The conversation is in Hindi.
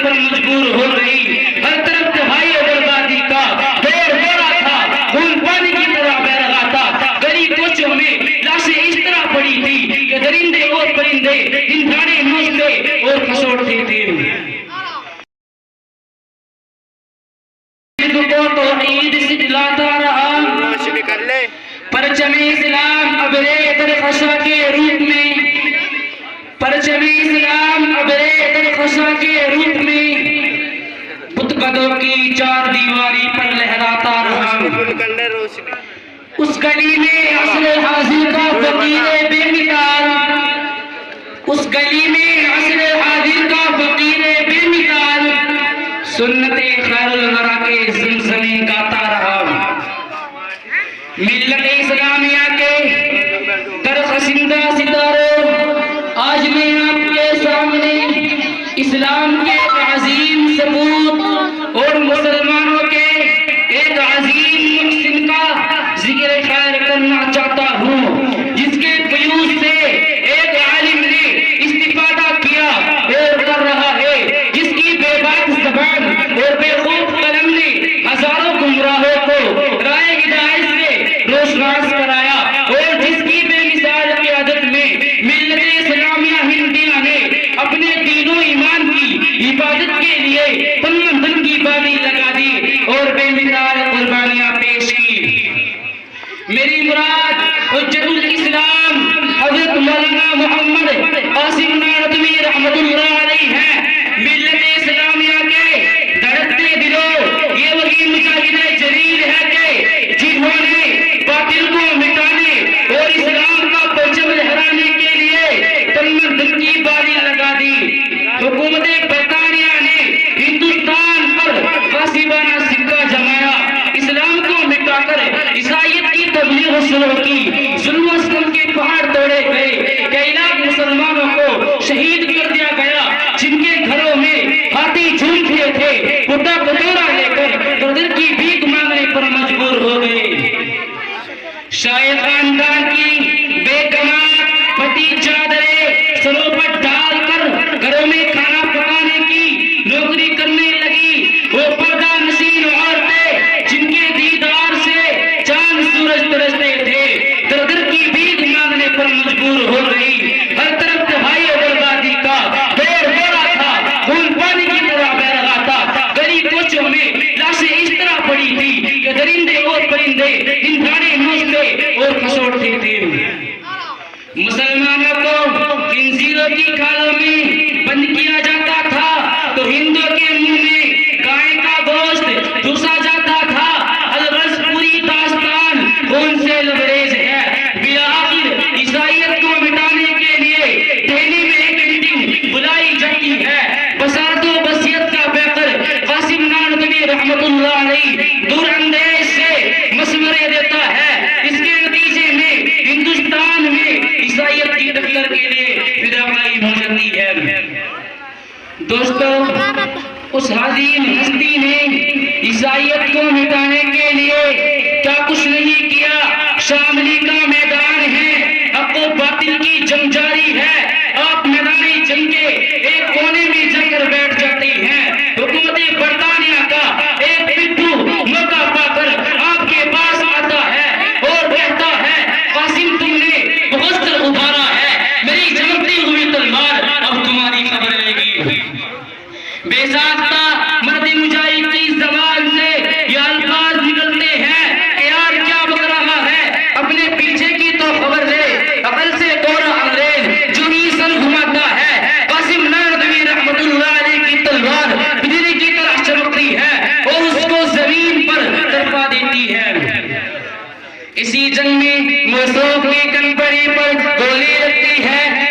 पर मजबूर हो गई। हर तरफ तबाही और बर्बादी का दौर हो रहा था, खून पानी की तरह बह रहा था। गली कोचों में लाशें इस तरह पड़ी थी कि दरिंदे और परिंदे इंसाने नोचते और खसोटते थे। तो ईद से दिलाता रहा परचमे इस्लाम अबरे दरखशा के रूप में, परचमे इस्लाम अबरे दरखशा के रूप में बुतकदों की चार दीवारी पर लहराता रहा। उस गली में असले हाजिर का फकीर बेमिसाल, उस गली में असले हाजिर का फकीर बेमिसाल सुन्नते खैरुल वरा के ज़मज़मे गाता रहा। मिल्लत इस्लामिया के तरखसिंदा सितारों, आज मैं आपके सामने इस्लाम के अजीम सबूत और मुसलमानों के एक अजीम मुहसिन का जिक्र खैर करना चाहता हूँ, जिसके फयूज़ से एक आलिम ने इस्तिफादा किया और कर रहा है, जिसकी बेबाक ज़बान और बेखूब कलम ने हजारों गुमराहों को राह हिदायत से रोशनास कराया, और जिसकी बेमिसाल क़ियादत में मिल्लत इस्लामिया हिंदिया ने अपने दीनों ईमान की हिफाजत के लिए तन धन की बाजी लगा दी और बेमिसाल कुर्बानियां पेश की। मेरी मुराद हुज्जतुल इस्लाम हज़रत मौलाना मोहम्मद कासिम नादवी रहमतुल्लाह अलैहि है। मिल्लत इस्लामिया के धड़कते दिलों, ये वही मुजाहिद जलील है कि जिन्होंने बातिल को मिटाने और इस्लाम का परचम लहराने के लिए तन धन की बाजी लगा दी। हुकूमत बरतानिया ने हिंदुस्तान पर फासिबाना सिक्का जमाया, इस्लाम को मिटाकर ईसाईयत की तबलीग शुरू की। जुल्म सितम के पहाड़ तोड़े गए, कई लाख मुसलमानों को शहीद कर दिया गया, जिनके घरों में हाथी झूमते थे कुत्ता कटोरा लेकर गर्दन की भीख मांगने पर मजबूर हो गए। शाही खानदान की बेकमाल फटी चादरें सरों पर डालकर घरों में खाना पकाने की नौकरी करने लगी वो पर्दा नशीन औरतें, जिनके दीदार से चांद सूरज तरसते थे, दर की भीख मांगने पर मजबूर हो गई। हर तरफ तबाही और बर्बादी का दौर हो रहा था, खून पानी की तरह बह रहा था। गली कोचों में लाशें इस तरह पड़ी थी कि दरिंदे और परिंदे इंसाने नोचते और खसोटते थे। मुसलमानों को खिंजीरों की खालों में बंद किया जाता था तो हिंदुओं के मुंह में गाय का गोश्त घुसा जाता था। अलगज पूरी दास्तान खून से लबरेज है। बिलाखिर ईसाईयत को मिटाने के लिए दिल्ली में एक मीटिंग बुलाई जाती है। बसातो बसियत का बेकर कासिम नादवी रहमतुल्लाह अलैहि दूरअंदेश से मशवरे देता है। इसके नतीजे में हिंदुस्तान में ईसाईयत की टक्कर के लिए फिदाई हो जाती है। दोस्तों, उस अजीम हस्ती ने ईसाईयत को मिटाने के लिए क्या कुछ नहीं किया। शामली का मैदान है, हक व बातिल की जंग जारी है। आप मैदानी जंग के एक कोने में जाकर बैठ जाते हैं। हुकूमत बरतानिया का एक पिट्ठू मौका पाकर आपके पास आता है और कहता है, कासिम तुमने बहुत उभारा है, मेरी चमकती हुई तलवार अब तुम्हारी खबर लेगी। बेसाख्ता मर्द मुजाहिद की ज़बान से ये अल्फाज निकलते हैं कि यार क्या बक रहा है, अपने पीछे की तो खबर ले, अकल से तोड़ा अंग्रेज जो ही सर घुमाता है। कासिम नादवी रहमतुल्लाह अलैहि की तलवार बिजली की तरह चमकती है और उसको जमीन पर तरफा देती है। इसी जंग में मौसूफ की कंपनी पर गोली लगती है।